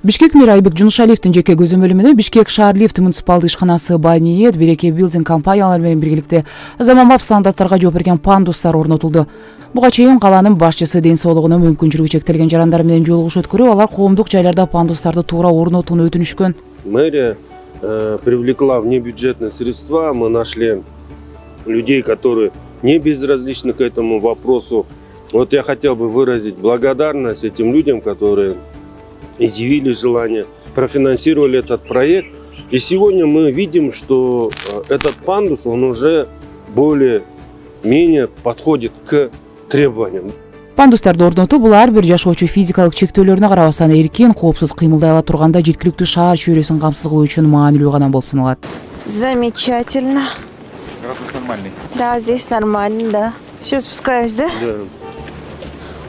Бишкек мэри Айбек Жунушалиевдин жеке көзөмөлү менен Бишкек шаар лифт муниципалдык ишканасы Байниет Береке билдинг компаниялары менен биргеликте заманбап стандарттарга жооп берген пандустар орнотулду. Буга чейин калаанын башчысы ден соолугуна мүмкүнчүлүгү чектелген жарандар менен жолугуш өткөрүп, алар коомдук жайларда пандустарды туура орнотууну өтүнүшкөн. Мэрия привлекла внебюджетные средства, мы нашли людей, которые не безразличны к этому вопросу. Вот я хотел бы выразить благодарность этим людям, которые изъявили желание, профинансировали этот проект. И сегодня мы видим, что этот пандус, он уже более-менее подходит к требованиям. Пандустарды орнотуу бул ар бир жашоочу физикалык чектөөлөрүнө карабастан эркин, коопсуз кыймылдай ала турганда жеткиликтүү шаар чөйрөсүн камсыз кылуу үчүн маанилүү кадам болуп саналат. Замечательно. Градус нормальный. Да, здесь нормально, да. Все, спускаюсь, да? Да.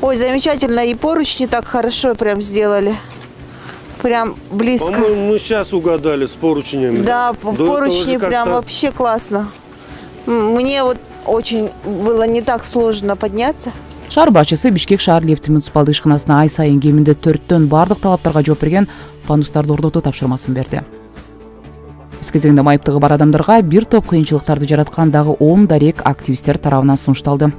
Ой, замечательно. И поручни так хорошо прям сделали. Прям близко. По-моему, мы сейчас угадали с поручнями. Да, До этого поручни же прям как-то- вообще классно. Мне вот очень было не так сложно подняться. Шаар башчысы Бишкек шаар лифт муниципалдык ишканасына ай сайын кеминде 4төн бардык талаптарга жооп берген пандустарды орнотуу тапшырмасын берди. Өз кезегинде майыптыгы бар адамдарга бир топ кыйынчылыктарды жараткан дагы 10 дарек активисттер тарабынан сунушталды.